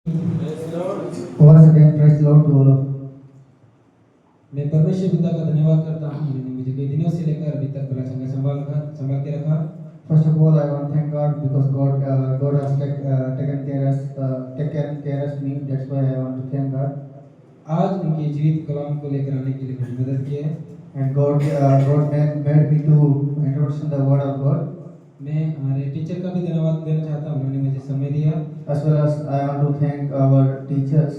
Once again, praise the Lord to all of मैं परमेश्वर पिता का धन्यवाद करता हूँ जिन्होंने मुझे कई दिनों से लेकर अभी तक बड़ा चंगा संभाल के रखा। First of all, I want to thank God because God has taken care of me. That's why I want to thank God. आज उनके जीवित कलाम को लेकर आने के लिए मेरी मदद की है। And God made me to introduce the word of God. मैं हमारे टीचर का भी धन्यवाद देना चाहता हूँ, उन्होंने मुझे समय दिया। As well as I want to thank our teachers.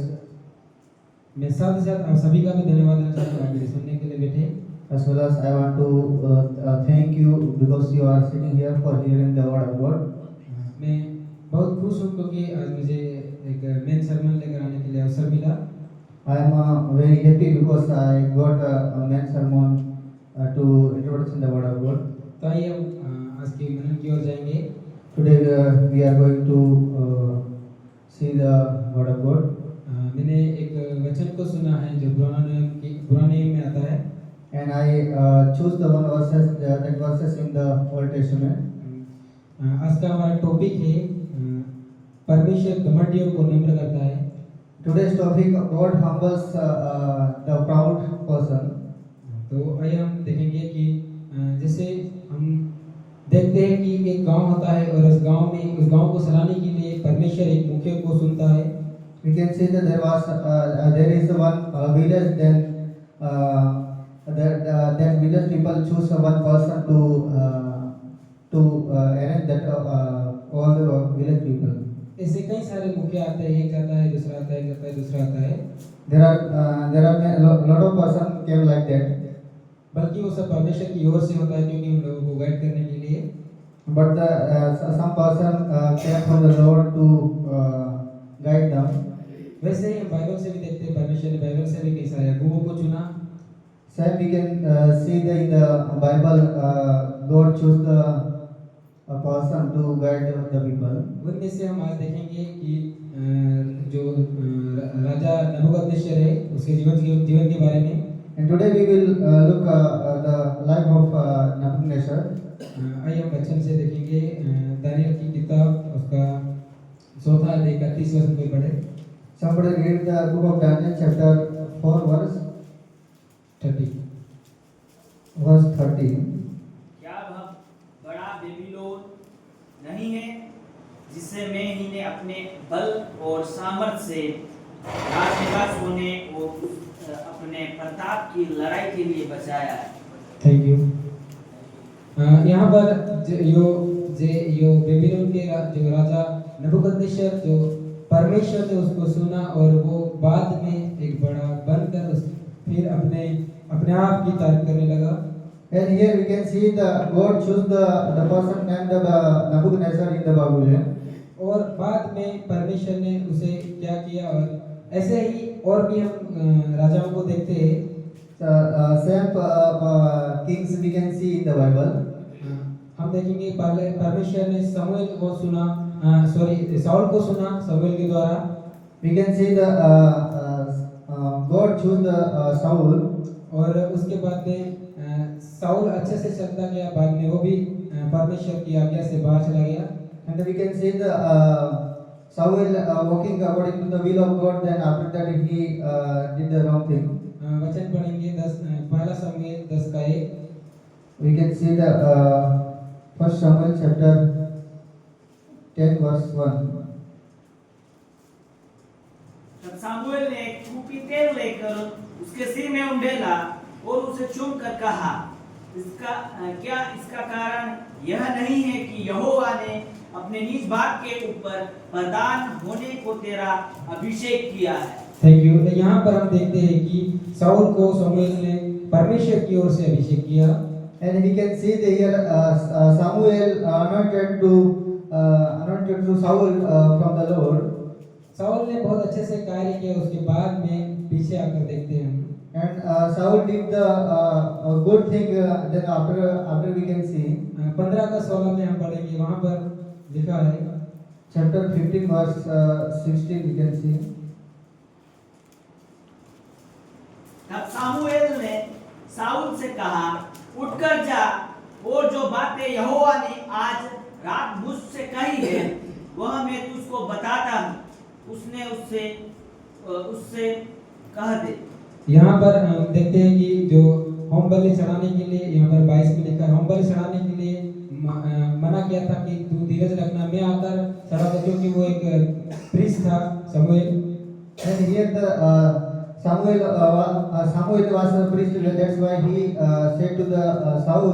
मैं साथ ही साथ आप सभी का भी धन्यवाद देना चाहता हूँ, आप मेरे सुनने के लिए बैठे। As well as I want to thank you because you are sitting here for hearing the word of God. मैं बहुत खुश हूँ क्योंकि आज मुझे एक मेन सर्मन लेकर आने के लिए अवसर मिला। I am very happy because I got a main sermon to introduce the word of God. तो आइए हम आज के मनन की ओर जाएंगे। Today we are going to see the word of God. मैंने एक वचन को सुना है जो पुराने नियम में आता है। And I choose the verses in the Old Testament. आज का हमारा टॉपिक है परमेश्वर घमंडियों को नम्र करता है। Today's topic, God humbles the proud person. तो आइए हम देखेंगे कि जैसे हम देखते हैं कि एक गांव होता है और उस गांव को चलाने के लिए परमेश्वर एक मुखिया को चुनता है। We can see that there is one village, then that village people choose one person to arrange that all the village people. ऐसे कई सारे मुखिया आते हैं, एक जाता है, दूसरा आता है, एक जाता है, दूसरा आता है। There are a lot of person came like that. बल्कि वो सब परमेश्वर की ओर से होता है क्योंकि उन लोगों को गाइड करने के लिए। But some person came from the Lord to guide them. वैसे ही हम बाइबल से भी देखते हैं, परमेश्वर ने बाइबल से भी कई सारे अगुवों को चुना। Same we can see that in the Bible, God chose a person to guide the people. उनमें से हम आज देखेंगे कि जो राजा नबूकदनेस्सर है उसके जीवन के बारे में। And today we will look the life of Nebuchadnezzar. आइए हम वचन से देखेंगे दानियल की किताब उसका 4 अध्याय 31 वचन को पढ़े। Somebody read the book of Daniel chapter 4 verse 30। verse 30. क्या वह बड़ा बेबीलोन नहीं है जिसे मैं ही ने अपने बल और सामर्थ्य से राजनिवासों ने और अपने प्रताप की लड़ाई के लिए बचाया है। Thank you. यहाँ पर जो बेबीलोन के जो राजा नबूकदनेस्सर जो परमेश्वर ने उसको सुना और वो बाद में एक बड़ा बनकर फिर अपने आप की तारीफ करने लगा। And here we can see the God chose the person named Nebuchadnezzar in the Babylon. और बाद में परमेश्वर ने उसे क्या किया, और ऐसे ही और भी हम राजाओं को देखते हैं। Same kings we can see in the Bible. हम देखेंगे पहले परमेश्वर ने साउल को सुना सामुएल के द्वारा। We can see the God chose the Saul. और उसके बाद में साउल अच्छे से चलता गया, बाद में वो भी परमेश्वर की आज्ञा से बाहर चला गया। And we can see the Saul walking according to the will of God. Then after that he did the wrong thing. वचन पढ़ेंगे 1 शमूएल 10:1। We can see the 1 Samuel chapter 10 verse 1. तब सामुएल ने खूपी तेल लेकर उसके सिर में उंडेला और उसे चूमकर कहा, इसका कारण यह नहीं है कि यहोवा ने अपने निज भाग के ऊपर प्रधान होने को तेरा अभिषेक किया है। Thank you. यहाँ पर हम देखते हैं कि साउल को सामुएल ने परमेश्वर की ओर से अभिषेक किया। And we can see the here Samuel anointed to Saul from the Lord. Saul ने बहुत अच्छे से कार्य किया, उसके बाद में पीछे आकर देखते हैं हम। And Saul did the good thing. Then after we can see 15 का 16 में हम पढ़ेंगे, वहाँ पर लिखा है chapter 15 verse 16 we can see. तब सामुएल ने साउल से कहा, उठकर जा और जो बातें यहोवा ने आज रात मुझसे कही है वह मैं तुझको बताता हूँ। उसने उससे कह दे। यहाँ पर हम देखते हैं कि जो होम बलि चढ़ाने के लिए यहाँ पर 22 में लिखा है, होम बलि चढ़ाने के लिए मना किया था कि तू धीरज रखना, मैं आकर चढ़ा दूं, क्योंकि वो एक प्रीस्ट था शमूएल। And here the Samuel was a priest. That's why he said to the Saul,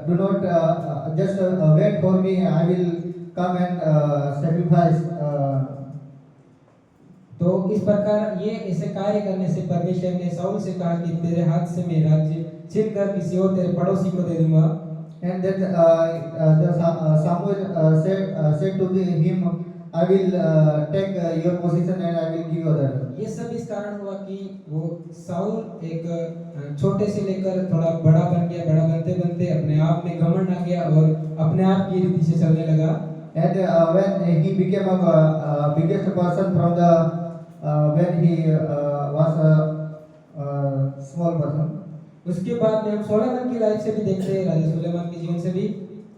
"Do not just wait for me. I will come and sacrifice." तो इस प्रकार ये ऐसे कार्य करने से परमेश्वर ने साउल से कहा कि तेरे हाथ से मैं राज्य छीन कर किसी और तेरे पड़ोसी को दे दूंगा। And then Samuel said to him, "I will take your position and I will give other." ये सब इस कारण हुआ कि वो साउल एक छोटे से लेकर थोड़ा बड़ा बन गया, बड़ा बनते बनते अपने आप में घमंड आ गया और अपने आप की रीति से चलने लगा। And when he became a biggest person from the when he was a small person. उसके बाद में हम सोलोमन की लाइफ से भी देखते हैं, राजा सोलोमन के जीवन से भी।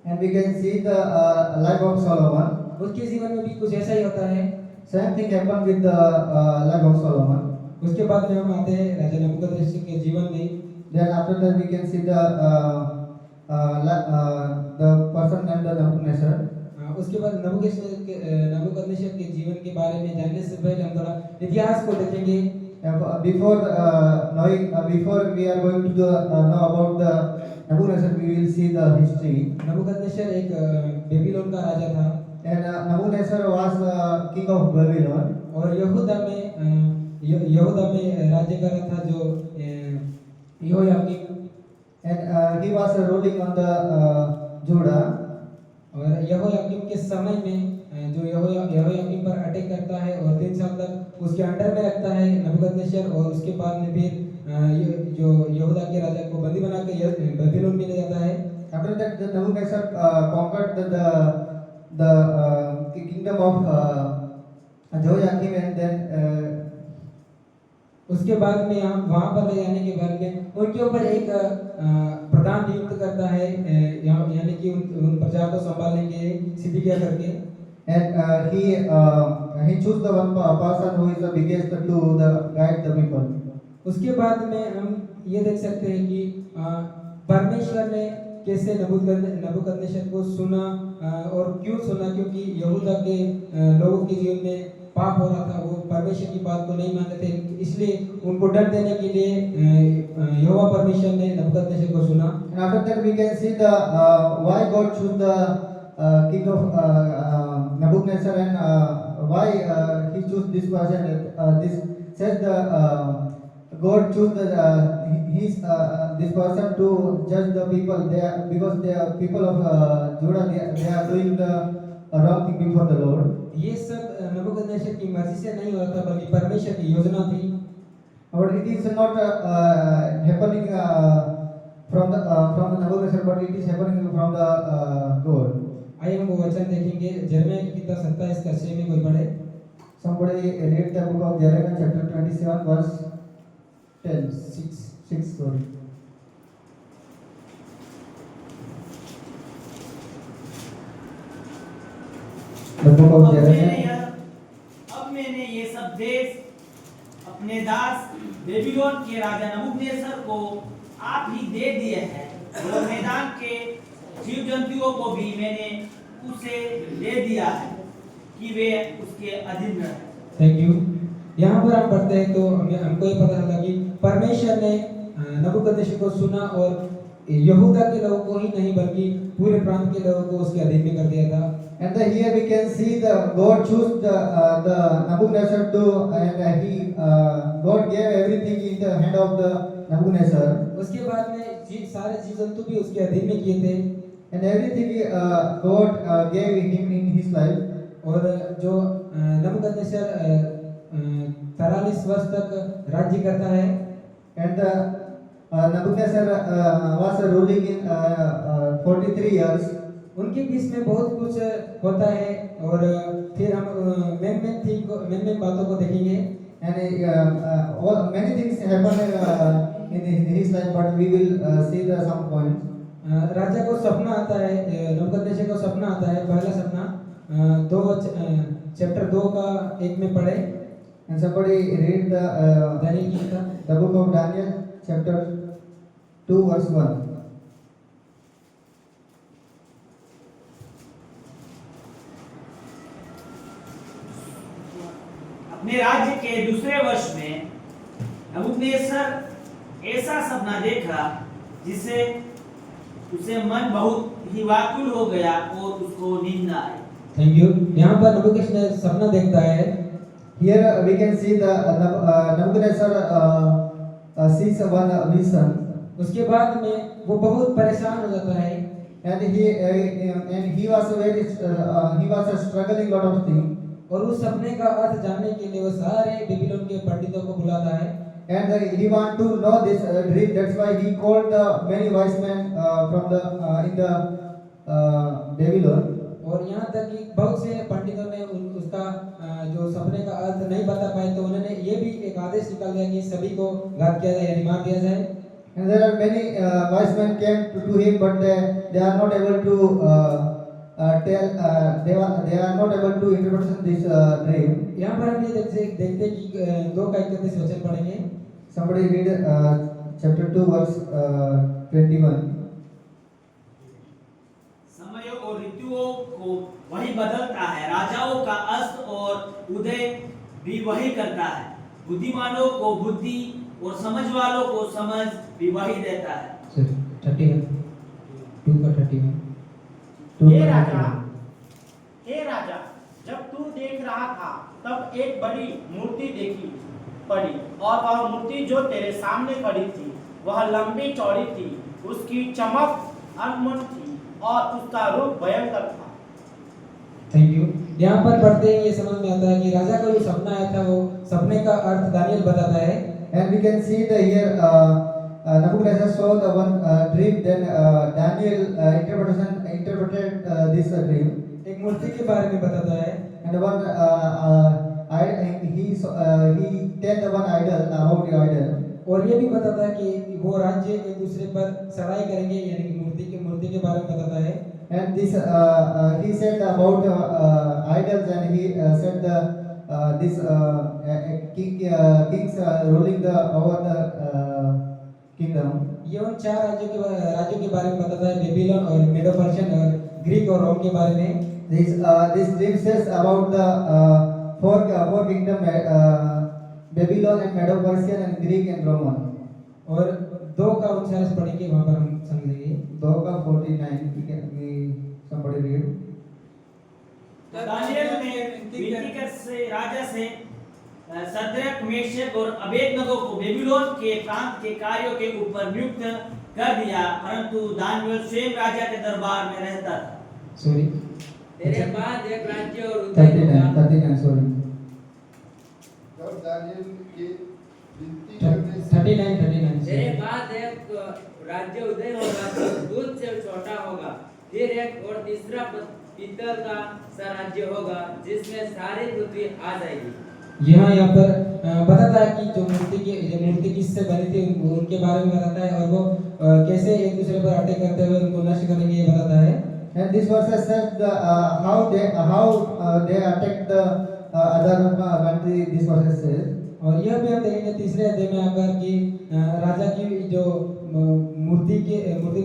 And we can see the life of Solomon. उसके जीवन में भी कुछ ऐसा ही होता है। Same thing happened with the life of Solomon. उसके बाद में हम आते हैं राजा नबूकदनेस्सर के जीवन में। Then after that we can see the person named Nebuchadnezzar. उसके बाद नबूकदनेस्सर के जीवन के बारे में जानने से पहले हम थोड़ा इतिहास को देखेंगे। Before we are going to know about the Nebuchadnezzar, we will see the history. नबूकदनेस्सर एक बेबीलोन का राजा था And Nebuchadnezzar was king of Babylon. और यहूदा में राज्य कर रहा था जो यहोयाकीम। And he was ruling on the Judah. और यहोयाकीम के समय में जो यहोयाकीम पर अटैक करता है और 3 साल तक उसके अंडर में रखता है नबूकदनेस्सर, और उसके बाद में फिर जो यहूदा के राजा को बंदी बना के बेबीलोन में ले जाता है। After that, the Nebuchadnezzar conquered the kingdom of Jehoiakim, and then उसके बाद में हम वहां पर ले जाने के बाद में उनके ऊपर एक प्रधान नियुक्त करता है, यानी कि उन प्रजा को संभालने के सिद्धिकिया करके। and he chose the one person who is the biggest to guide the people. उसके बाद में हम ये देख सकते हैं कि परमेश्वर ने कैसे नबूकदनेस्सर को सुना और क्यों सुना, क्योंकि यहूदा के लोगों के जीवन में पाप हो रहा था, वो परमेश्वर की बात को नहीं मानते थे, इसलिए उनको डर देने के लिए यहोवा परमेश्वर ने नबूकदनेस्सर को सुना। And after that we can see the why God chose the king of Nebuchadnezzar, and why he chose this person. This says the God chose this person to judge the people. Because they are people of Judah. They are doing the wrong thing before the Lord. ये सब नबूकदनेस्सर की मर्जी से नहीं हुआ था, बल्कि परमेश्वर की योजना थी। But it is not happening from the Nebuchadnezzar, but it is happening from the God. आइए हम वो वचन देखेंगे, यिर्मयाह की किताब 27 का 6 में कोई पढ़े। Somebody read the book of Jeremiah chapter 27 verse 6. Sorry. The book of Jeremiah. अब मैंने ये सब देश अपने दास बेबीलोन के राजा नबूकदनेस्सर को आप ही दे दिए हैं, और मैदान के जीव जंतुओं को भी मैंने उसे दे दिया है कि वे उसके अधीन रहें। Thank you. यहाँ पर हम पढ़ते हैं तो हमको ये पता चला कि परमेश्वर ने नबूकदनेस्सर को सुना और यहूदा के लोगों को ही नहीं बल्कि पूरे प्रांत के लोगों को उसके अधीन में कर दिया था। And here we can see the God chose the Nebuchadnezzar to, and God gave everything in the hand of the Nebuchadnezzar. उसके बाद में सारे जीव जंतु भी उसके अधीन में किए थे, And everything God gave him in his life. और जो नबूकदनेस्सर 43 वर्ष तक राज्य करता है। And Nebuchadnezzar was ruling in 43 years. उनके बीच में बहुत कुछ होता है, और फिर हम मेन बातों को देखेंगे। And many things happen in his life, but we will see the some points. राजा को सपना आता है, नबूकदनेस्सर को सपना आता है। पहला सपना चैप्टर 2 का 1 में पढ़े। And somebody read दानियल की किताब the book of Daniel, chapter 2, verse 1. अपने राज्य के दूसरे वर्ष में नबूकदनेस्सर ऐसा सपना देखा जिसे उसे मन बहुत ही व्याकुल हो गया और उसको नींद न आई। Thank you. यहाँ पर नबूकदनेस्सर सपना देखता है। Here we can see the Nebuchadnezzar sees one vision, उसके बाद में वो बहुत परेशान हो जाता है and he was he was struggling lot of things, और उस सपने का अर्थ जानने के लिए वो सारे बेबीलोन के पंडितों को बुलाता है। and he want to know this dream. That's why he called the many wise men from the in the Babylon. और यहाँ तक कि बहुत से पंडितों ने उसका जो सपने का अर्थ नहीं बता पाए, तो उन्होंने ये भी एक आदेश निकाल दिया कि सभी को घात किया जाए यानी मार दिया जाए। And there are many wise men came to him, but they are not able to they are not able to interpret this dream. यहाँ पर हम ये देखते हैं कि 2 का 31 वचन पढ़ेंगे। Somebody read chapter 2 verse 21. समयों और ऋतुओं को वही बदलता है, राजाओं का अस्त और उदय भी वही करता है, बुद्धिमानों को बुद्धि और समझ वालों को समझ भी वही देता है। 31 2 का 31 हे राजा, जब तू देख रहा था तब एक बड़ी मूर्ति देखी पड़ी, और वह मूर्ति जो तेरे सामने खड़ी थी वह लंबी चौड़ी थी, उसकी चमक अनमोल थी और उसका रूप भयंकर था। Thank you. यहाँ पर पढ़ते ही ये समझ में आता है कि राजा को जो सपना आया था वो सपने का अर्थ दानियल बताता है। And we can see the here Nebuchadnezzar saw the one dream, then Daniel interpreted this dream. एक मूर्ति के बारे में बताता है। And one he tell the one idol about the idol. और ये भी बताता है कि वो राज्य एक दूसरे पर चढ़ाई करेंगे, यानी कि मूर्ति के बारे में बताता है। And this he said about idols, and he said the this kings ruling the over the kingdom. ये उन 4 राज्यों के बारे में बताता है, बेबीलोन और मेडो पर्शियन और ग्रीक और रोम के बारे में। This dream says about the four kingdom, Babylon and Medo Persian and Greek and Roman. और 2 का 39 पढ़ेंगे, वहाँ पर हम समझेंगे। 2 का 49 we somebody read. दानियल ने विंतिकर से राजा से सद्रक, मेशक और अबेदनगो को बेबीलोन के प्रांत के कार्यों के ऊपर नियुक्त कर दिया, परंतु दानियल स्वयं राजा के दरबार में रहता था। सॉरी, तेरे बाद एक राज्य और उदय होगा। 39 सॉरी। जब दानियल के विनती करने से 39 तेरे बाद एक राज्य उदय होगा जो दूध से छोटा होगा, फिर एक और तीसरा पीतल का सा राज्य होगा जिसमें सारी पृथ्वी आ जाएगी। यहाँ पर बताता है कि जो मूर्ति किससे बनी थी उनके बारे में बताता है, और वो कैसे एक दूसरे पर अटैक करते हुए उनको नष्ट करेंगे ये बताता है। And this verse says how they attacked the other country. This verse says. और यह भी हम देखेंगे तीसरे अध्याय में आकर कि राजा की जो मूर्ति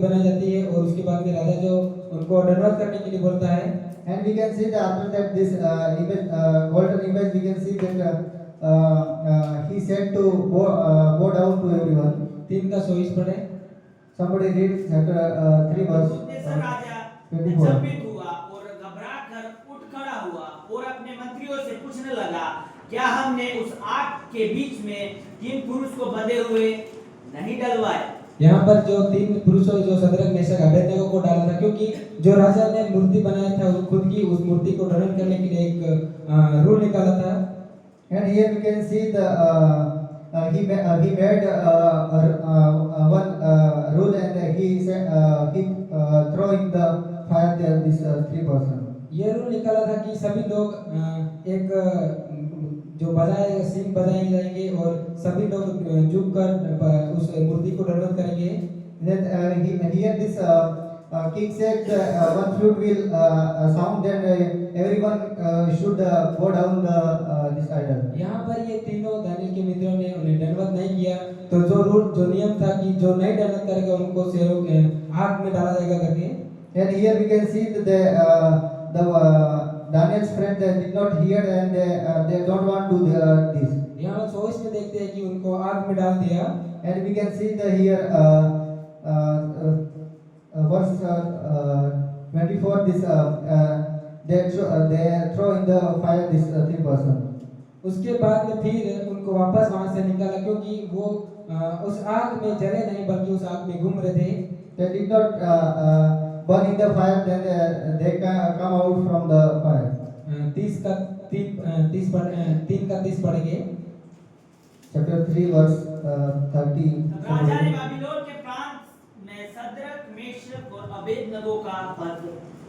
बनाई जाती है और उसके बाद में राजा जो उनको दंडवत करने के लिए बोलता है। And we can see that after that this image, golden image, we can see that he said to bow down to everyone. 3 का 24 पढ़े। Somebody read chapter 3 verse नबूकदनेस्सर राजा 24. अचंभित हुआ और घबरा कर उठ खड़ा हुआ और अपने मंत्रियों से पूछने लगा, क्या हमने उस आग के बीच में 3 पुरुष को बंधे हुए नहीं डलवाए? यहाँ पर जो 3 पुरुषों जो सदरक, मेशक, अबेदनगो को डाला था, क्योंकि जो राजा ने मूर्ति बनाया था वो खुद की उस मूर्ति को दंडन करने के लिए एक रूल निकाला था। And here we can see the he made one rule, and he said he throw in the fire there this 3 person. ये रूल निकाला था कि सभी लोग एक जो सिंह बजाए जाएंगे और सभी लोग झुककर उस मूर्ति को दंडवत करेंगे। Then here this king said one flute will sound, then everyone should go down this idol. यहाँ पर ये तीनों दानियल के मित्रों ने उन्हें दंडवत नहीं किया, तो जो रूल जो नियम था कि जो नहीं दंडवत करेगा उनको आग में डाला जाएगा करके। And here we can see that the Daniel's friend they did not hear and they don't want to do this. यहाँ 24 में देखते हैं कि उनको आग में डाल दिया। And we can see the here verse 24. This they throw in the fire this three person. उसके बाद में फिर उनको वापस वहां से निकाला, क्योंकि वो उस आग में जले नहीं बल्कि उस आग में घूम रहे थे। They did not burn in the fire, then they come out from the fire. 3 पढ़ेंगे। Chapter 3 verse 30. राजा ने बाबिलोन के प्रांत में सद्रक, मेशक और अबेदनगो का पद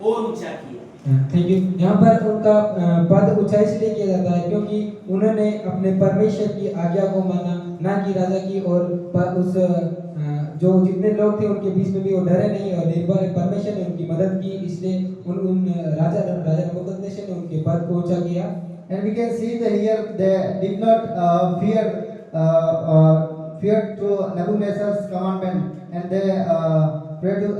और ऊंचा किया। Thank you. यहाँ पर उनका पद ऊंचा इसलिए किया जाता है क्योंकि उन्होंने अपने परमेश्वर की आज्ञा को माना, ना कि राजा की। और उस जो जितने लोग थे उनके बीच में भी वो डरे नहीं और निर्भय परमेश्वर ने उनकी मदद की, इसलिए उन राजा नबूकदनेस्सर ने उनके पद को ऊंचा किया। And we can see that here they did not fear to Nebuchadnezzar's commandment, and they prayed to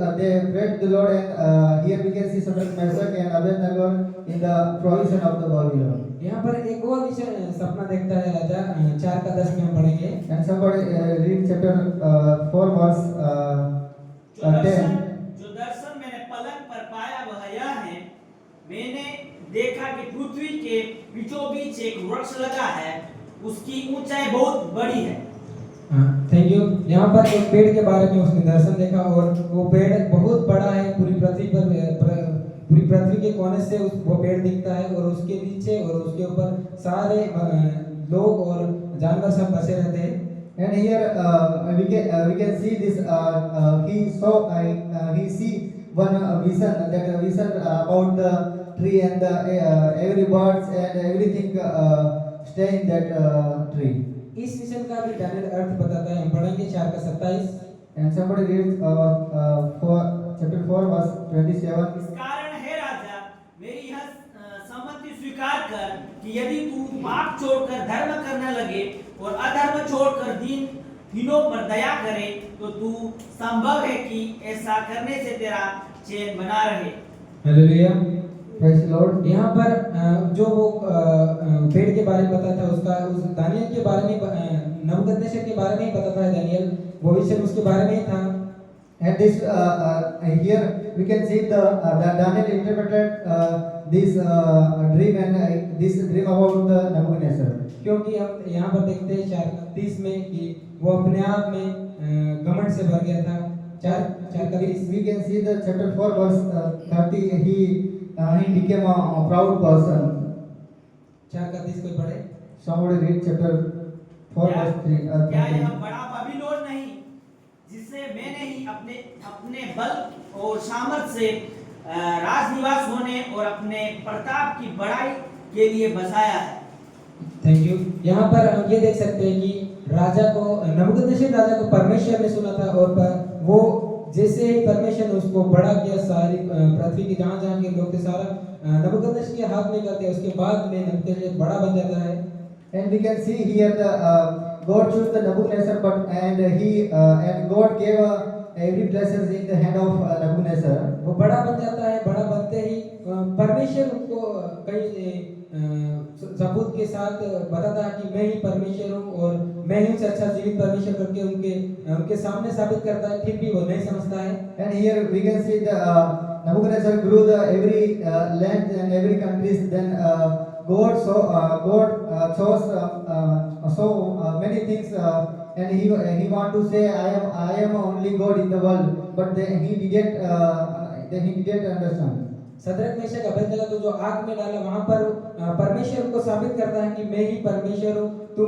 the Lord. And here we can see Shadrach, Meshach and Abednego in the provision of the Babylon. यहाँ पर एक और विषय सपना देखता है राजा, 4:10 में हम पढ़ेंगे। And somebody read chapter 4 verse 10. जो दर्शन मैंने पलंग पर पाया वह यह है, मैंने देखा कि पृथ्वी के बीचों बीच एक वृक्ष लगा है, उसकी ऊंचाई बहुत बड़ी है। Thank you. यहाँ पर एक पेड़ के बारे में उसने दर्शन देखा और वो पेड़ बहुत बड़ा है, पूरी पृथ्वी के कोने से वो पेड़ दिखता है और उसके नीचे और उसके ऊपर सारे लोग और जानवर सब बसे रहते हैं। And here we can see this. He see one vision, that vision about the tree and the every birds and everything stay in that tree. इस विषय का भी दानियल अर्थ बताता है। हम पढ़ेंगे 4:27। And somebody read chapter 4 verse 27. इस कारण है राजा, मेरी यह सम्मति स्वीकार कर कि यदि तू पाप छोड़कर धर्म करने लगे और अधर्म छोड़कर दीनों पर दया करे, तो तू संभव है कि ऐसा करने से तेरा चैन बना रहे। हालेलुया। Praise the Lord. यहाँ पर जो वो पेड़ के बारे में बताता है, उसका उस दानियल के बारे में, नबूकदनेस्सर के बारे में ही बताता है दानियल, वो विषय उसके बारे में ही था। And this here we can see the Daniel interpreted this dream and this dream about the Nebuchadnezzar. क्योंकि हम यहाँ पर देखते हैं 4:30 में कि वो अपने आप में घमंड से भर गया था। 4:30 We can see the chapter 4 verse 30. He became a proud person. 4:30 कोई पढ़े? Somebody read chapter 4 verse 3. क्या यह बड़ा बाबिलोन नहीं, जिसे मैंने ही अपने बल और सामर्थ से राजनिवास होने और अपने प्रताप की बड़ाई के लिए बसाया है। Thank you. यहाँ पर हम ये देख सकते हैं कि राजा को, नबूकदनेस्सर राजा को परमेश्वर ने सुना था और वो जैसे ही परमेश्वर ने उसको बड़ा किया, सारी पृथ्वी की जहाँ के लोग थे सारा नबूकदनेस्सर के हाथ में करते, उसके बाद में नबूकदनेस्सर बड़ा बन जाता है। And we can see here the God chose the Nebuchadnezzar, and God gave every blessings in the hand of Nebuchadnezzar. वो बड़ा बन जाता है। बड़ा बनते ही परमेश्वर उनको कई सबूत के साथ बताता है कि मैं ही परमेश्वर हूँ और मैं ही से अच्छा जीवित परमेश्वर करके उनके सामने साबित करता है, फिर भी वो नहीं समझता है। And here we can see the Nebuchadnezzar grew the every land and every countries. Then God chose so many things, and he want to say I am only God in the world, but he didn't understand. सद्रक, Meshach, Abednego को जो आग में डाला, वहां पर परमेश्वर को साबित करता है कि मैं ही परमेश्वर हूँ, तुम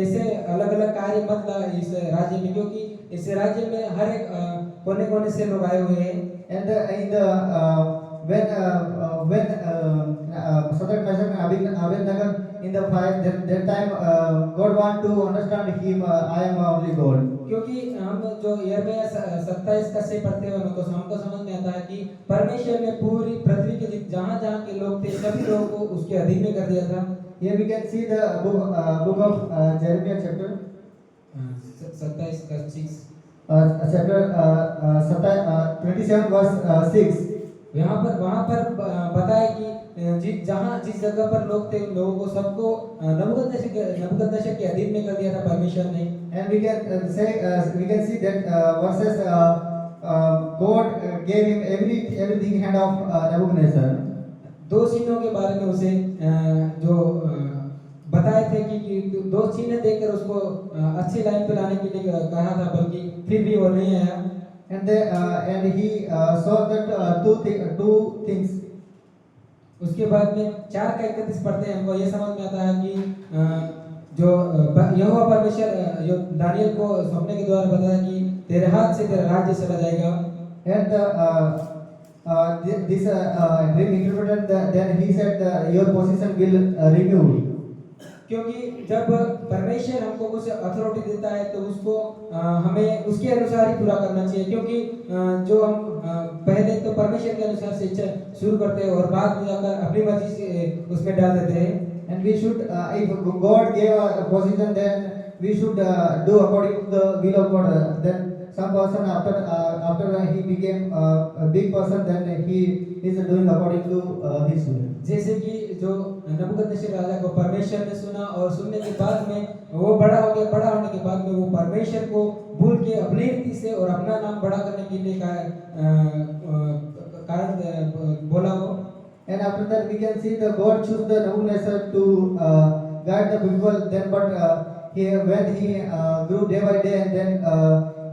ऐसे अलग अलग कार्य मत ला इस राज्य में, क्योंकि इस राज्य में हर एक कोने कोने से लोग आए हुए हैं। And in the when Shadrach, Meshach, and Abednego in the fire, that time God want to understand him. I am only God. क्योंकि हम जो यिर्मयाह 27 का से पढ़ते हैं तो हमको समझ में आता है कि परमेश्वर ने पूरी पृथ्वी के जहाँ जहाँ के लोग थे सभी लोगों को उसके अधीन में कर दिया था। Here we can see the book of Jeremiah chapter 27 का 6 chapter 27 verse 6. यहाँ पर वहाँ पर बताया कि जिस जगह पर लोग थे उन लोगों को सबको नबूकदनेस्सर के अधीन में कर दिया था परमेश्वर ने। And we can see that verses God gave him everything hand of Nebuchadnezzar. दो चिन्हों के बारे में उसे जो बताए थे कि दो चिन्ह देकर उसको अच्छी लाइन पे लाने के लिए कहा था, बल्कि फिर भी वो नहीं आया। And he saw that two things. उसके बाद में 4 का 31 पढ़ते हैं, हमको ये समझ में आता है कि जो यहोवा परमेश्वर जो दानियल को सपने के द्वारा बताया कि तेरे हाथ से तेरा राज्य चला जाएगा। And this dream interpreted then he said your position will renew. क्योंकि जब परमेश्वर हमको कुछ अथॉरिटी देता है तो उसको हमें उसके अनुसार ही पूरा करना चाहिए, क्योंकि जो हम पहले तो परमेश्वर के अनुसार से शुरू करते हैं और बाद में जाकर अपनी मर्जी से उसमें डाल देते हैं। And we should, if God gave a position, then we should do according to the will of God. Then some person after he became a big person, then he is doing according to his will. जैसे कि जो नबूकदनेस्सर राजा को परमेश्वर ने सुना और सुनने के बाद में वो बड़ा हो गया, बड़ा होने के बाद में वो परमेश्वर को भूल के अपनी रीति से और अपना नाम बड़ा करने के लिए कारण बोला वो। And after that we can see the God choose the Nebuchadnezzar to guide the people. Then but when he grew day by day, and then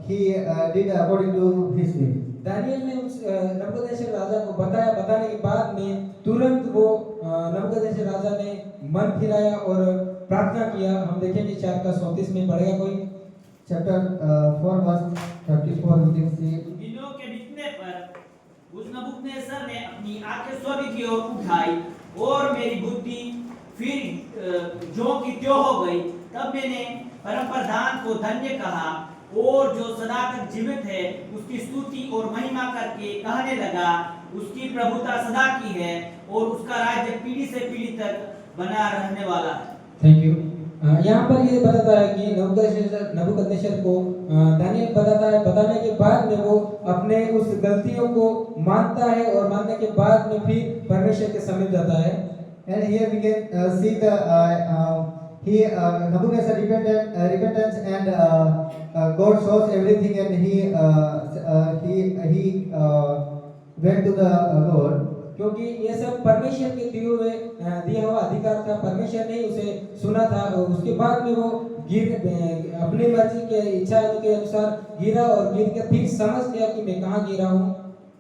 he did according to his will. Daniel ने उस नबूकदनेस्सर राजा को बताने के बाद में तुरंत वो नबूकदनेस्सर राजा ने मन फिराया और प्रार्थना किया। हम देखेंगे 4 का 34 में पढ़ेगा कोई। Chapter 4 verse 34 we can see. दिनों के बीतने पर उस नबूकदनेस्सर ने अपनी आंखें स्वर्ग की ओर उठाई और मेरी बुद्धि फिर जो की त्यों हो गई। तब मैंने परम प्रधान को धन्य कहा और जो सदा तक जीवित है उसकी स्तुति और महिमा करके कहने लगा, उसकी प्रभुता सदा की है और उसका राज्य पीढ़ी से पीढ़ी तक बना रहने वाला है। Thank you. यहाँ पर ये बताता है कि नबूकदनेस्सर को दानियल बताने के बाद में वो अपने उस गलतियों को मानता है और मानने के बाद में फिर परमेश्वर के समीप जाता है। And here we can see the Nebuchadnezzar repentance, and God shows everything, and he went to the God. क्योंकि ये सब परमेश्वर के दिया हुआ अधिकार था, परमेश्वर ने उसे सुना था और उसके बाद में वो अपनी मर्जी के इच्छा के अनुसार गिरा और गिर के फिर समझ लिया कि मैं कहाँ गिरा हूँ।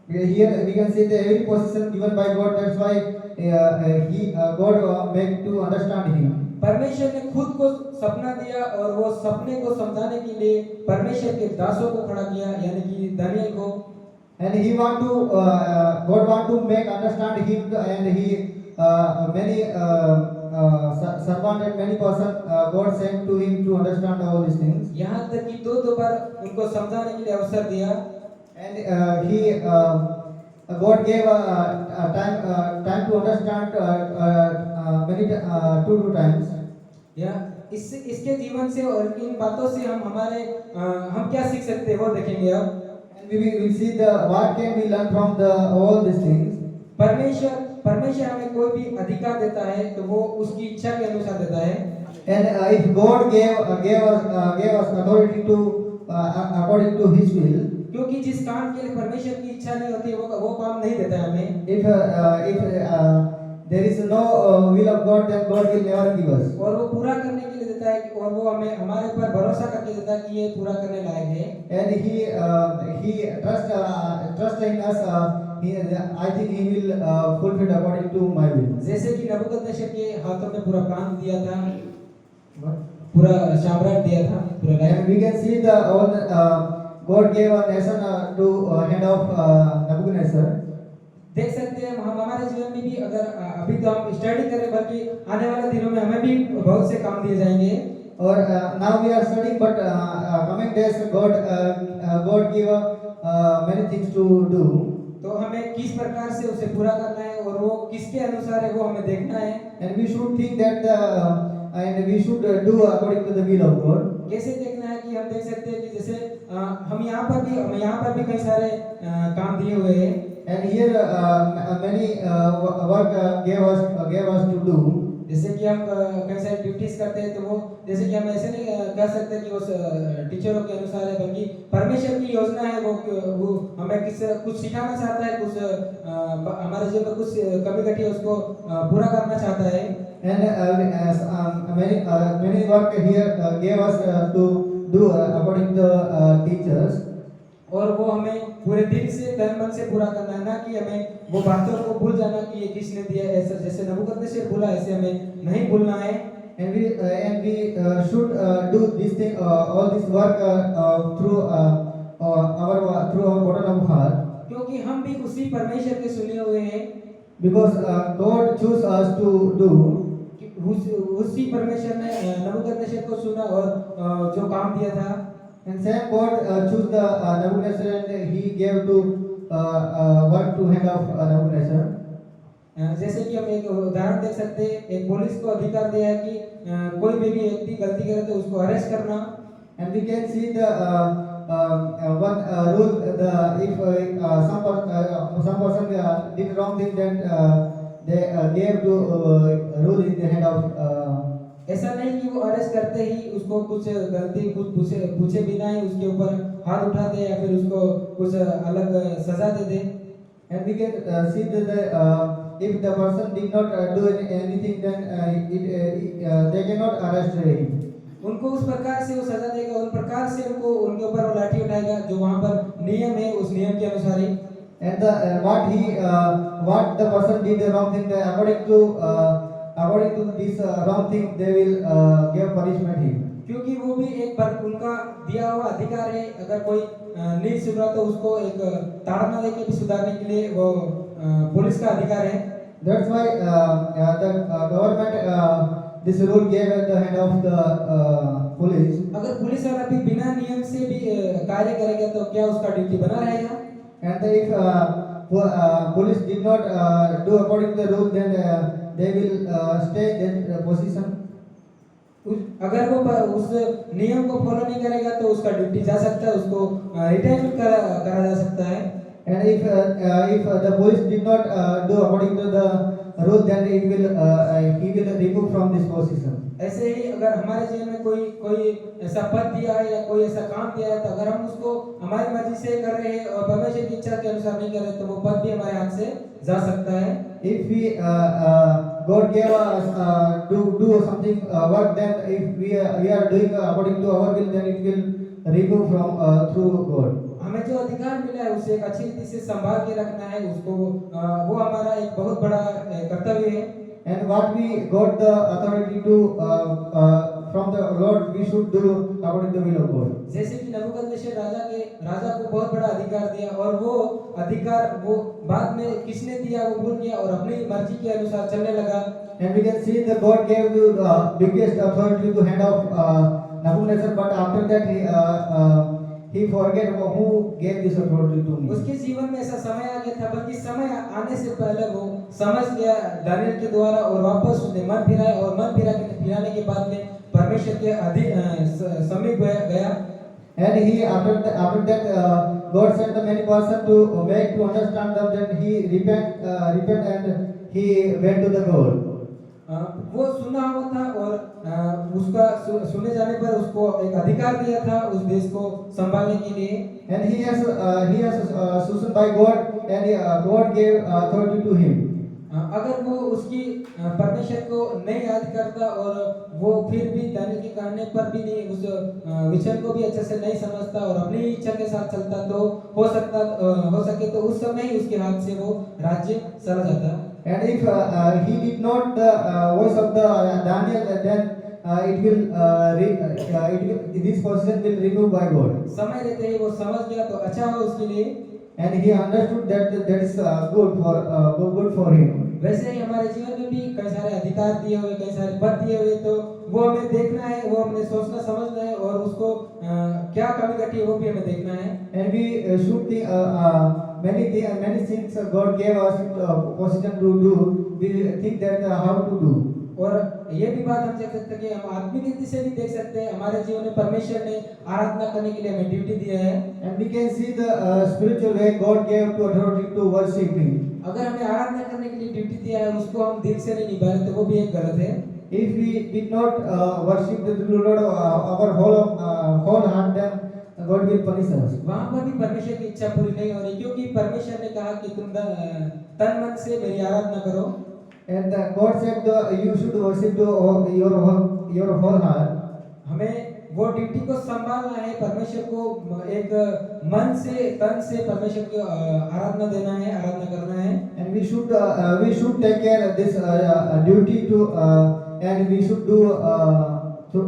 Here we can see the every position given by God. That's why God made to understand him. परमेश्वर ने खुद को सपना दिया और वो सपने को समझाने के लिए परमेश्वर के दासों को खड़ा किया, यानी कि दानियल को। And God want to make understand him, and many servant and many person God sent to him to understand all these things. यहाँ तक कि दो बार उनको समझाने के लिए अवसर दिया। And God gave time to understand many two times. या इसके जीवन से और इन बातों से हम क्या सीख सकते हैं वो देखेंगे अब। And we will see what can we learn from all these things. परमेश्वर हमें कोई भी अधिकार देता है तो वो उसकी इच्छा के अनुसार देता है। And if God gave us authority to according to His will. क्योंकि जिस काम के लिए परमेश्वर की इच्छा नहीं होती वो काम नहीं देता है हमें। If there is no will of God, then God will never give us. और वो पूरा करने के लिए देता है और वो हमें हमारे ऊपर भरोसा करके देता है कि ये पूरा करने लायक है। And he trust in us. I think he will fulfill according to my will. जैसे कि नबूकदनेस्सर के हाथों में पूरा प्रांत दिया था, पूरा साम्राज्य दिया था, पूरा And we can see God gave a nation to hand of Nebuchadnezzar. देख सकते हैं हम हमारे जीवन में भी अगर अभी तो हम स्टडी करें बल्कि आने वाले दिनों में हमें भी बहुत से काम दिए जाएंगे Or now we are studying, but coming days God give many things to do. तो हमें किस प्रकार से उसे पूरा करना है और वो किसके अनुसार है वो हमें देखना है And we should think that and we should do according to the will of God. कैसे देखना है कि हम देख सकते हैं कि जैसे हम यहाँ पर भी कई सारे काम दिए हुए हैं And here many work gave us to do. जैसे कि हम कई सारे ड्यूटीज करते हैं तो वो जैसे कि हम ऐसे नहीं कह सकते कि वो टीचरों के अनुसार है बल्कि परमेश्वर की योजना है वो हमें कुछ सिखाना चाहता है कुछ हमारे जीवन में कुछ कमी घटी है उसको पूरा करना चाहता है And many work here gave us to do according to teachers. और वो हमें पूरे दिल से तन मन से पूरा करना है ना कि हमें वो बातों को भूल जाना कि ये किसने दिया ऐसा जैसे नबूकदनेस्सर भूला ऐसे हमें नहीं भूलना है And we should do this thing all this work through our bottom of heart, क्योंकि हम भी उसी परमेश्वर के सुने हुए हैं because God choose us to do. कि उसी परमेश्वर ने नबूकदनेस्सर को सुना और जो काम दिया था And same God choose the Nebuchadnezzar and he gave to work to hand of Nebuchadnezzar. जैसे कि हम एक उदाहरण देख सकते हैं एक पुलिस को अधिकार दिया है कि कोई भी व्यक्ति गलती करे तो उसको अरेस्ट करना And we can see the one rule if some person did wrong thing, then they gave to rule in the hand of ऐसा नहीं कि वो अरेस्ट करते ही उसको कुछ गलती कुछ पूछे बिना ही उसके ऊपर हाथ उठा दे या फिर उसको कुछ अलग सजा दे दे And we can see that if the person did not do anything, then they cannot arrest him. उनको उस प्रकार से वो सजा देगा उन प्रकार से उनको उनके ऊपर वो लाठी उठाएगा जो वहाँ पर नियम है उस नियम के अनुसार ही And what the person did the wrong thing, according to this wrong thing, they will give punishment him. क्योंकि वो भी एक पर उनका दिया हुआ अधिकार है अगर कोई नहीं सुधरा तो उसको एक ताड़ना देके भी सुधारने के लिए वो पुलिस का अधिकार है That's why the government this rule gave at the hand of the police. अगर पुलिस वाला भी बिना नियम से भी कार्य करेगा तो क्या उसका ड्यूटी बना रहेगा And if police did not do according to the rule, then they will stay in that position. अगर वो उस नियम को फॉलो नहीं करेगा तो उसका ड्यूटी जा सकता है उसको रिटायरमेंट करा जा सकता है And if the police did not do according to the rule, then he will remove from this position. ऐसे ही अगर हमारे जीवन में कोई ऐसा पद दिया है या कोई ऐसा काम दिया है तो अगर हम उसको हमारी मर्जी से कर रहे हैं और परमेश्वर की इच्छा के अनुसार नहीं कर रहे तो वो पद भी हमारे हाथ से जा सकता है If God gave us do something work, then if we are doing according to our will, then it will remove from through God. हमें जो अधिकार मिला है उसे एक अच्छी रीति से संभाल के रखना है उसको वो हमारा एक बहुत बड़ा कर्तव्य है And what we got the authority to from the Lord, we should do according to the will of God. जैसे कि नबूकदनेस्सर राजा को बहुत बड़ा अधिकार दिया और वो अधिकार वो बाद में किसने दिया वो भूल गया और अपनी मर्जी के अनुसार चलने लगा And we can see that God gave you the biggest authority to hand of Nebuchadnezzar, but after that he forget who gave this authority to me. उसके जीवन में ऐसा समय आ गया था बल्कि समय आने से पहले वो समझ गया दानियल के द्वारा और वापस उसने मन फिराया और मन फिराने के बाद में परमेश्वर के समीप गया And he after that God sent the many person to make to understand them. Then he repent and he went to the God. वो सुना हुआ था और उसका सुने जाने पर उसको एक अधिकार दिया था उस देश को संभालने के लिए And he has chosen by God, and God gave authority to him. अगर वो उसकी परमेश्वर को नहीं याद करता और वो फिर भी दानियल के कहने पर भी नहीं उस विषय को भी अच्छे से नहीं समझता और अपनी इच्छा के साथ चलता तो हो सके तो उस समय ही उसके हाथ से वो राज्य चला जाता And if he did not the voice of the Daniel, then this person will removed by God. समय रहते ही वो समझ गया तो अच्छा हो उसके लिए and he understood that that is good for him. वैसे ही हमारे जीवन में भी कई सारे अधिकार दिए हुए, कई सारे पद दिए हुए, तो वो हमें देखना है, वो हमें सोचना समझना है, और उसको क्या कमी घटी है वो भी हमें देखना है। And we should think many things God gave us position to do. We think that how to do. और ये भी बात हम देख सकते हैं कि हम आत्मिक रीति से भी देख सकते हैं, हमारे जीवन में परमेश्वर ने आराधना करने के लिए हमें ड्यूटी दिया है। And we can see the spiritual way God gave to authority to worship Him. अगर हमें आराधना करने के लिए ड्यूटी दिया है, उसको हम दिल से नहीं निभा रहे तो वो भी एक गलत है। If we did not worship the Lord our whole heart, then God will punish us. वहाँ पर भी परमेश्वर की इच्छा पूरी नहीं हो रही, क्योंकि परमेश्वर ने कहा कि तुम तन मन से मेरी आराधना करो। And God said you should worship your whole heart. हमें वो ड्यूटी को संभालना है, परमेश्वर को एक मन से तन से परमेश्वर की आराधना देना है, आराधना करना है। And we should take care of this duty to and we should do to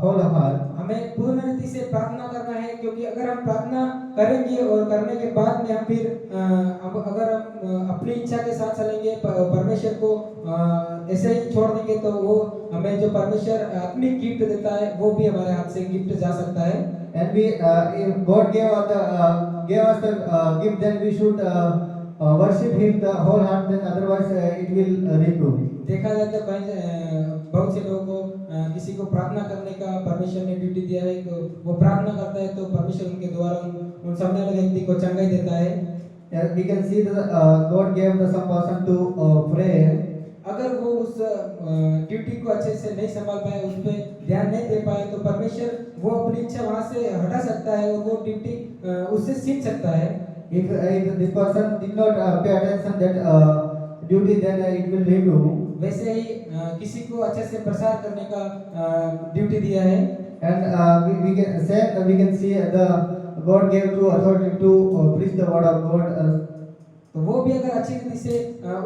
whole heart. हमें पूर्ण रीति से प्रार्थना करना है, क्योंकि अगर हम प्रार्थना करेंगे और करने के बाद में हम फिर अगर हम अपनी इच्छा के साथ चलेंगे, परमेश्वर को ऐसे ही छोड़ देंगे, तो वो हमें जो परमेश्वर आत्मिक गिफ्ट देता है वो भी हमारे हाथ से गिफ्ट जा सकता है। And if God gave us the gift, then we should worship Him the whole heart. Then otherwise it will remove. देखा जाए तो बहुत से लोगों को किसी को प्रार्थना करने का परमेश्वर ने ड्यूटी दिया है, तो वो प्रार्थना करता है तो परमेश्वर उनके द्वारा उन सामने वाले व्यक्ति को चंगाई देता है। We can see that God gave some person to pray. अगर वो उस ड्यूटी को अच्छे से नहीं संभाल पाए, उस पर ध्यान नहीं दे पाए, तो परमेश्वर वो अपनी इच्छा वहाँ से हटा सकता है और वो ड्यूटी उससे छीन सकता है। If this person did not pay attention that duty, then it will remove. वैसे ही किसी को अच्छे से प्रसार करने का ड्यूटी दिया है। And we can see the God gave to authority to preach the word of God. तो वो भी अगर अच्छी रीति से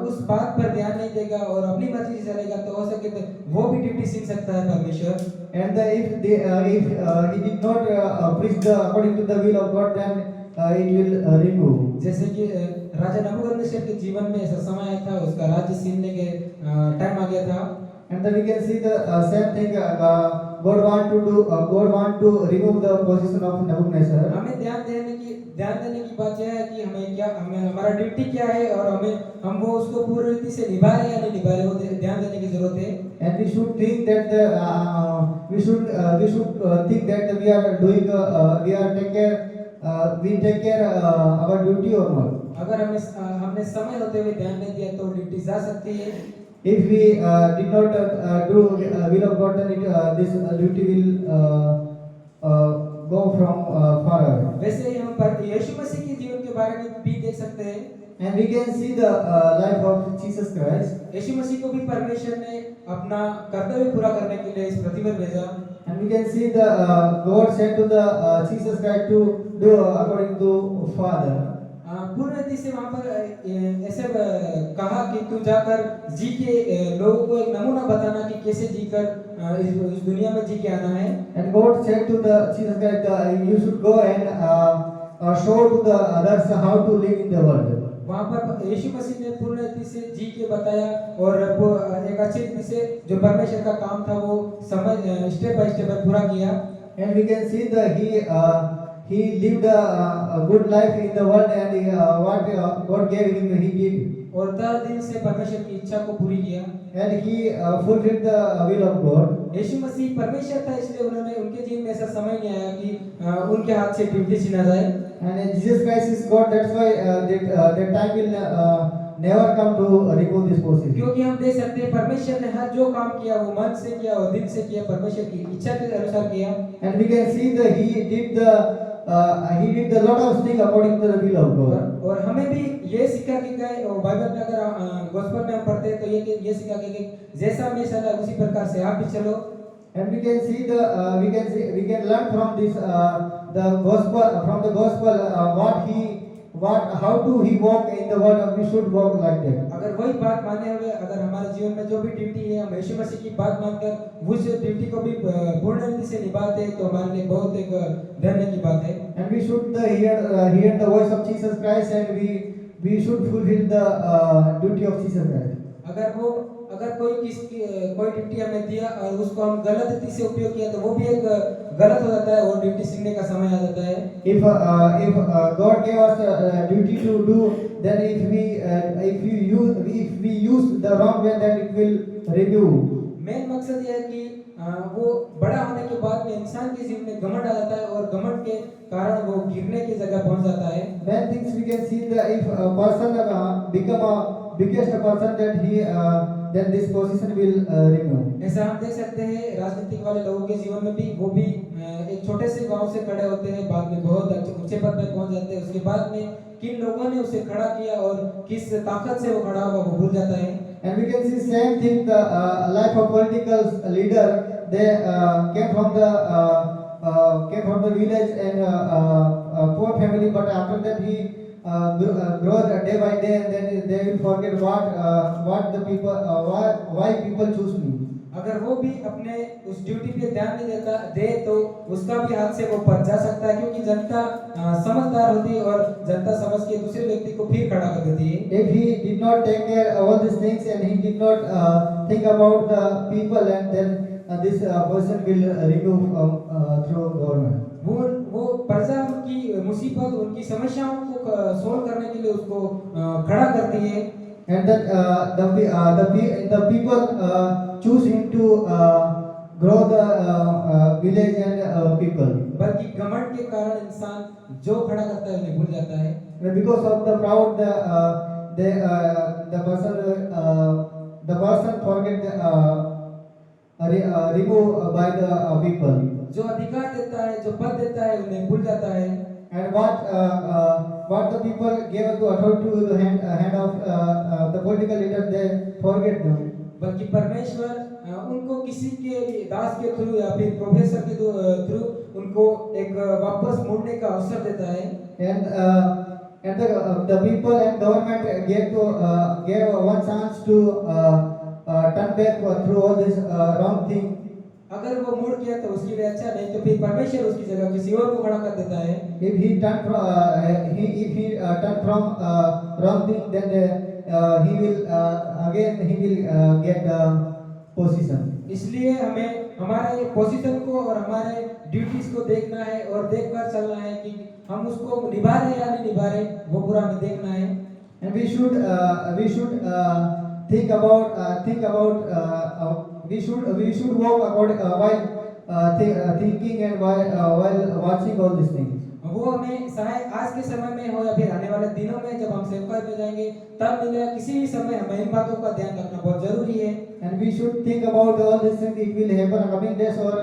उस बात पर ध्यान नहीं देगा और अपनी मर्जी से चलेगा, तो हो सके तो वो भी ड्यूटी सीख सकता है परमेश्वर। And if he did not preach according to the will of God, then it will remove. जैसे कि राजा नबूकदनेस्सर के जीवन में ऐसा समय आया था, उसका राज्य छीनने के टाइम आ गया था। And then we can see the same thing. God want to remove the position of Nebuchadnezzar. हमें ध्यान देने की बात यह है कि हमें हमारा ड्यूटी क्या है और हम वो उसको पूरी रीति से निभा रहे हैं या नहीं निभा रहे, वो ध्यान देने की जरूरत है। And we should think that we should think that we are doing we take care our duty or not. अगर हमने समय होते हुए ध्यान नहीं दिया तो ड्यूटी जा सकती है। If we did not do will of God, then this duty will go from far away. वैसे ही हम यीशु मसीह के जीवन के बारे में भी देख सकते हैं। And we can see the life of Jesus Christ. यीशु मसीह को भी परमेश्वर ने अपना कर्तव्य पूरा करने के लिए इस पृथ्वी पर भेजा। And we can see the God said to the Jesus Christ to do according to Father. पूर्ण रीति से वहाँ पर ऐसे कहा कि तू जाकर जी के लोगों को एक नमूना बताना कि कैसे जीकर इस दुनिया में जी के आना है। And God said to the Jesus Christ, you should go and show to the others how to live in the world. वहाँ पर यीशु मसीह ने पूर्ण रीति से जी के बताया और वो एक अच्छी रीति से जो परमेश्वर का काम था वो समझ स्टेप बाय स्टेप पूरा किया। And we can see that he lived a good life in the world, and what God gave him, he did. और दर दिल से परमेश्वर की इच्छा को पूरी किया। And he fulfilled the will of God. यीशु मसीह परमेश्वर था, इसलिए उन्होंने उनके जीवन में ऐसा समय नहीं आया कि उनके हाथ से ड्यूटी छीना जाए। And Jesus Christ is God. That's why that time will never come to remove this position. क्योंकि हम देख सकते हैं परमेश्वर ने हर जो काम किया वो मन से किया और दिल से किया, परमेश्वर की इच्छा के अनुसार किया। And we can see that he did the lot of things according to the will of God. और हमें भी ये सिखा के गए, और बाइबल में अगर गॉस्पेल में हम पढ़ते हैं तो ये सिखा के गए जैसा मैं चला उसी प्रकार से आप भी चलो। And we can see we can learn from this the gospel what how do he walk in the world, we should walk like that. अगर वही बात माने हुए अगर हमारे जीवन में जो भी ड्यूटी है हम यीशु मसीह की बात मानकर उस ड्यूटी को भी पूर्ण रीति से निभाते हैं तो हमारे लिए बहुत एक धन्य की बात है। And we should hear the voice of Jesus Christ, and we should fulfill the duty of Jesus Christ. अगर कोई ड्यूटी हमें दिया और उसको हम गलत रीति से उपयोग किया तो वो भी एक गलत हो जाता है और ड्यूटी सीखने का समय आ जाता है। If God gave us a duty to do, then if we use the wrong way, then it will review. Main मकसद यह है कि वो बड़ा होने के बाद में इंसान के जीवन में घमंड आ जाता है और घमंड के कारण वो गिरने की जगह पहुंच जाता है। Many things we can see that if a person become a biggest person, then this position will remove. ऐसा हम देख सकते हैं राजनीतिक वाले लोगों के जीवन में भी वो भी एक छोटे से गांव से खड़े होते हैं बाद में बहुत ऊंचे पद पे पहुंच जाते हैं। उसके बाद में किन लोगों ने उसे खड़ा किया और किस ताकत से वो खड़ा हुआ वो भूल जाता है। And we can see same thing the life of political leader. They came from the village and poor family, but after that he grows day by day, and then they will forget what the people why people choose me. अगर वो भी अपने उस duty पे ध्यान नहीं दे तो उसका भी हाथ से वो बच जा सकता है क्योंकि जनता समझदार होती है और जनता समझ के दूसरे व्यक्ति को फिर खड़ा कर देती है। If he did not take care of all these things and he did not think about the people, and then this person will remove through government. वो प्रजा उनकी मुसीबत उनकी समस्याओं को सोल्व करने के लिए उसको खड़ा करती है। And that the people choose him to grow the village and people. बल्कि घमंड के कारण इंसान जो खड़ा करता है उन्हें भूल जाता है। Because of the proud, the person forget remove by the people. जो अधिकार देता है जो पद देता है उन्हें भूल जाता है। And what the people gave to authority to the hand of the political leaders, they forget them. बल्कि परमेश्वर उनको किसी के दास के थ्रू या फिर प्रोफेसर के थ्रू उनको एक वापस मुड़ने का अवसर देता है। And the people and government gave one chance to turn back through all this wrong thing. अगर वो मुड़ गया तो उसके लिए अच्छा नहीं तो फिर परमेश्वर उसकी जगह किसी और को खड़ा कर देता है। If he turn from wrong thing, then he will get the position. इसलिए हमें हमारे पोजीशन को और हमारे ड्यूटीज को देखना है और देखकर चलना है कि हम उसको निभा रहे हैं या नहीं निभा रहे, वो पूरा हमें देखना है। And we should think about we should walk according while thinking and while watching all these things. वो हमें चाहे आज के समय में हो या फिर आने वाले दिनों में जब हम सेवकाई में जाएंगे तब मिले किसी भी समय हमें इन बातों का ध्यान रखना बहुत जरूरी है। And we should think about all these things. It will happen coming days or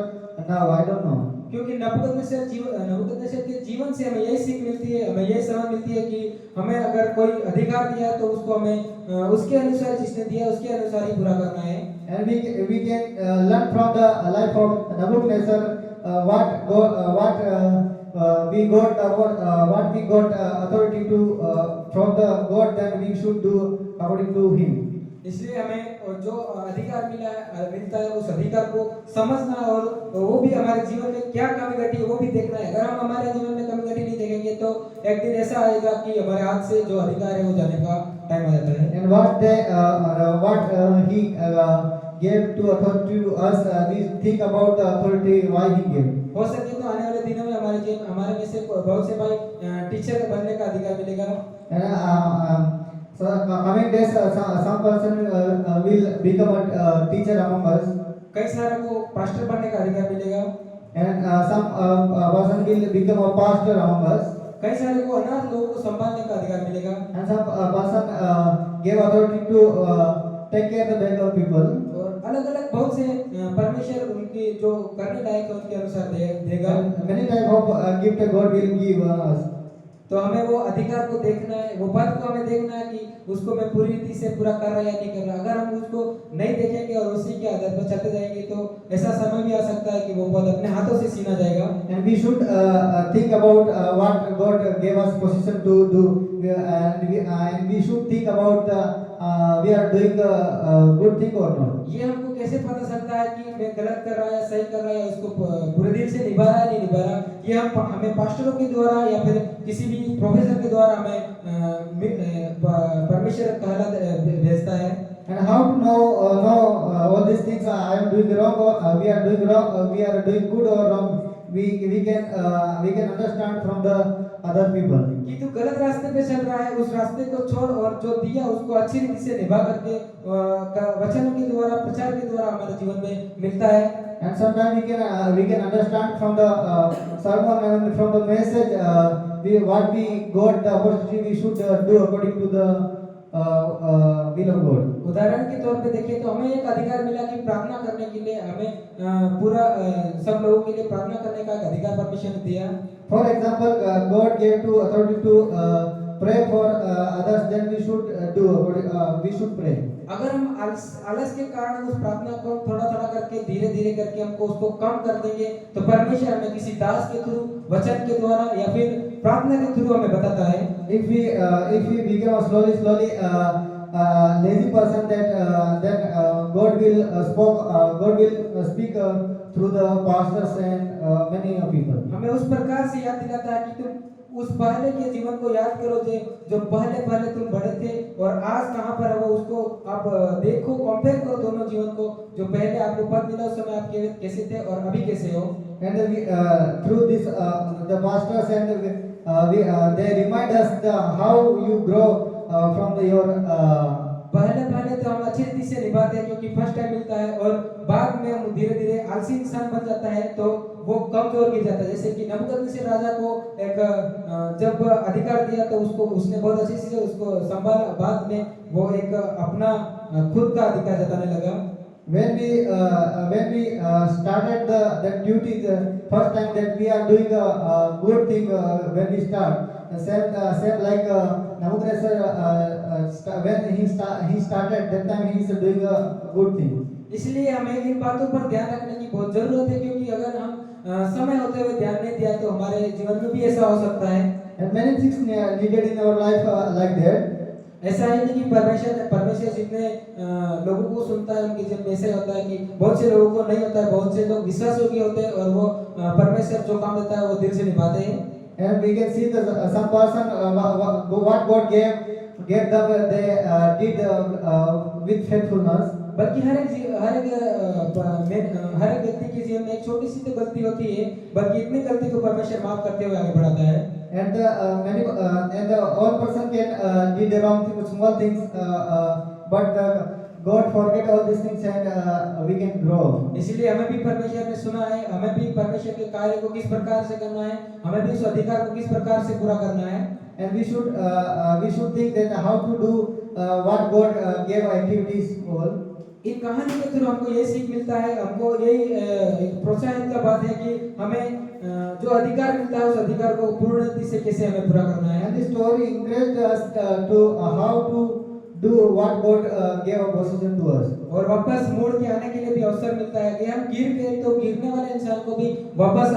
now, I don't know. क्योंकि नबूकदनेस्सर के जीवन से हमें यही सीख मिलती है, हमें यही समझ मिलती है कि हमें अगर कोई अधिकार दिया है तो उसको हमें उसके अनुसार जिसने दिया उसके अनुसार ही पूरा करना है। And we can learn from the life of Nebuchadnezzar what we got authority to from the God, that we should do according to him. इसलिए हमें जो अधिकार मिलता है उस अधिकार को समझना और वो भी हमारे जीवन में क्या कमी घटी है वो भी देखना है। अगर हम हमारे जीवन में कमी घटी नहीं देखेंगे तो एक दिन ऐसा आएगा कि हमारे हाथ से जो अधिकार है वो जाने का टाइम आ जाता है। And what he gave to authority to us, we think about the authority why he gave. हो सके तो आने वाले दिनों में हमारे में से बहुत से भाई टीचर बनने का अधिकार मिलेगा। So coming days, some person will become a teacher among us. कई सारों को पास्टर बनने का अधिकार मिलेगा। And some person will become a pastor among us. कई सारे को अनाथ लोगों को संभालने का अधिकार मिलेगा। And some person gave authority to take care of the beggar people. और अलग-अलग बहुत से परमेश्वर उनकी जो करने लायक है उनके अनुसार देगा। Many type of gift God will give us. तो हमें वो अधिकार को देखना है, वो पद को हमें देखना है कि उसको मैं पूरी रीति से पूरा कर रहा या नहीं कर रहा। अगर हम उसको नहीं देखेंगे और उसी के आधार पर चलते जाएंगे तो ऐसा समय भी आ सकता सकता है कि वो पद अपने हाथों से सीना जाएगा। And we should think about what God gave us position to do, and we should think about we are doing a good thing or not. ये हमको कैसे पता चलता है कि मैं गलत कर रहा है या सही कर रहा है या उसको पूरे दिल से निभा रहा है नहीं निभा रहा? ये हमें पास्टरों के द्वारा या फिर किसी भी प्रोफेसर के द्वारा हमें परमेश्वर कहला भेजता है। And how to know all these things? I am doing wrong, or we are doing wrong, we are doing good or wrong. We can understand from the other people. कि तू गलत रास्ते पे चल रहा है, उस रास्ते को छोड़ और जो दिया उसको अच्छी रीति से निभा करके वचनों के द्वारा प्रचार के द्वारा हमारे जीवन में मिलता है। And sometimes we can understand from the sermon and from the message what we got the opportunity we should do according to the will of God. उदाहरण के तौर पे देखें तो हमें एक अधिकार मिला कि प्रार्थना करने के लिए हमें पूरा सब लोगों के लिए प्रार्थना करने का एक अधिकार परमेश्वर ने दिया। For example, God gave to authority to pray for others, then we should pray. अगर हम आलस के कारण उस प्रार्थना को थोड़ा थोड़ा करके धीरे धीरे करके हमको उसको कम कर देंगे तो परमेश्वर हमें किसी दास के थ्रू वचन के द्वारा या फिर प्रार्थना के थ्रू हमें बताता है। If we become a slowly lazy person, then God will speak through the pastors and many people. हमें उस प्रकार से याद दिलाता है कि तुम उस पहले के जीवन को याद करो जो पहले तुम बड़े थे और आज कहाँ पर है वो उसको आप देखो, कंपेयर करो दोनों जीवन को। जो पहले आपको पद मिला उस समय आप कैसे थे और अभी कैसे हो। And through this the pastors and they remind us how you grow from your पहले तो हम अच्छी रीति से निभाते हैं क्योंकि फर्स्ट टाइम मिलता है और बाद में हम धीरे धीरे आलसी इंसान बन जाता है तो वो कमजोर गिर जाता है। जैसे कि नबूकदनेस्सर राजा को एक जब अधिकार दिया तो उसने बहुत अच्छे से उसको संभाला, बाद में वो एक अपना खुद का अधिकार जताने लगा। When we started the duty the first time that we are doing a good thing when we start, same like Nabuchodonosor when he started that time he is doing a good thing. इसलिए हमें इन बातों पर ध्यान रखने की बहुत जरूरत है क्योंकि अगर हम समय होते हुए ध्यान नहीं दिया तो हमारे जीवन में भी ऐसा हो सकता है। And many things needed in our life like that. ऐसा ही नहीं कि परमेश्वर जितने लोगों को सुनता है उनके जीवन में ऐसे होता है कि बहुत से लोगों को नहीं होता है, बहुत से लोग विश्वास योग्य होते हैं और वो परमेश्वर जो काम देता है वो दिल से निभाते हैं। And we can see that some person what God gave them they did with faithfulness. बल्कि हर एक व्यक्ति के जीवन में एक छोटी सी तो गलती होती है, बल्कि इतनी गलती को परमेश्वर माफ करते हुए आगे बढ़ाता है। And all person can did the wrong things, small things, but God forget all these things and we can grow. इसलिए हमें भी परमेश्वर ने सुना है, हमें भी परमेश्वर के कार्य को किस प्रकार से करना है, हमें भी उस अधिकार को किस प्रकार से पूरा करना है। And we should think that how to do what God gave activities all. इन कहानी के थ्रू हमको ये सीख मिलता है, हमको यही एक प्रोत्साहित का बात है कि हमें जो अधिकार मिलता है उस अधिकार को पूर्ण रीति से कैसे हमें पूरा करना है। And this story encouraged us to how to do what God gave a position to us. और वापस मुड़ के आने के लिए भी अवसर मिलता है कि हम गिर गए तो गिरने वाले इंसान को भी वापस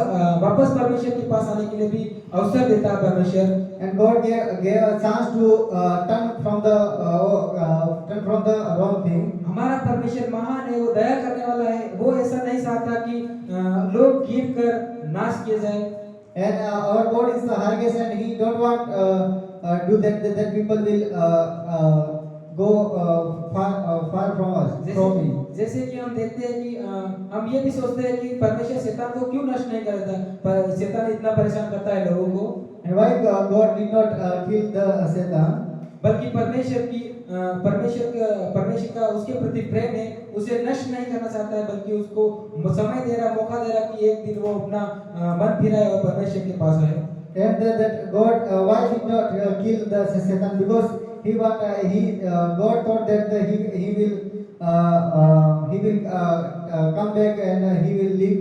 परमेश्वर के पास आने के लिए भी अवसर देता है परमेश्वर। And God gave a chance to turn from the wrong thing. हमारा परमेश्वर महान है, वो दया करने वाला है, वो ऐसा नहीं चाहता कि लोग गिर कर नाश किए जाए। And our God is the highest and He don't want do that people will go far from us. जैसे कि हम देखते हैं कि हम ये भी सोचते हैं कि परमेश्वर शैतान को क्यों नष्ट नहीं करता, पर शैतान इतना परेशान करता है लोगों को। And why God did not kill the Satan? बल्कि परमेश्वर का उसके प्रति प्रेम है, उसे नष्ट नहीं करना चाहता है, बल्कि उसको समय दे रहा, मौका दे रहा कि एक दिन वो अपना मन फिराए और परमेश्वर के पास आए। And that God why did not kill the Satan? Because God thought that he will come back and he will leave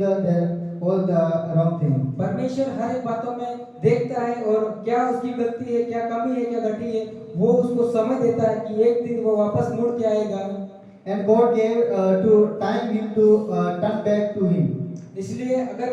all the wrong thing. परमेश्वर हर एक बातों में देखता है और क्या उसकी गलती है, क्या कमी है, क्या घटी है, वो उसको समय देता है कि एक दिन वो वापस मुड़ के आएगा। And God gave to time him to turn back to Him. इसलिए अगर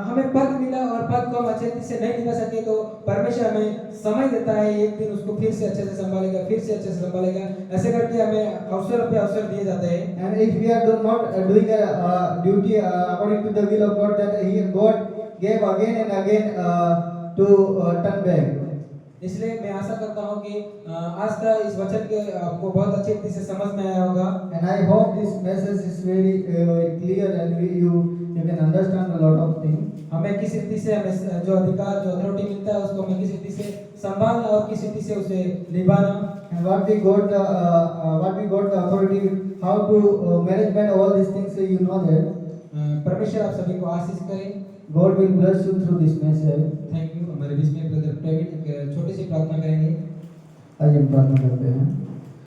हमें पद मिला और पद को हम अच्छे से नहीं निभा सके तो परमेश्वर हमें समय देता है, एक दिन उसको फिर से अच्छे से संभालेगा, फिर से अच्छे से संभालेगा, ऐसे करके हमें अवसर पे अवसर दिए जाते हैं। And if we are not doing a duty according to the will of God, that God gave again and again to turn back. इसलिए मैं आशा करता हूँ कि आज का इस वचन के आपको बहुत अच्छी रीति से समझ में आया होगा। And I hope this message is very clear and you can understand a lot of things. हमें किस रीति से हमें जो अधिकार जो अथॉरिटी मिलता है उसको हमें किस रीति से संभालना और किस रीति से उसे निभाना। And what we got the authority, how to management all these things, you know that. परमेश्वर आप सभी को आशीष करे। God will bless you through this message. Thank you. हमारे बीच में ब्रदर प्रवीण एक छोटी सी प्रार्थना करेंगे। आइए हम प्रार्थना करते हैं।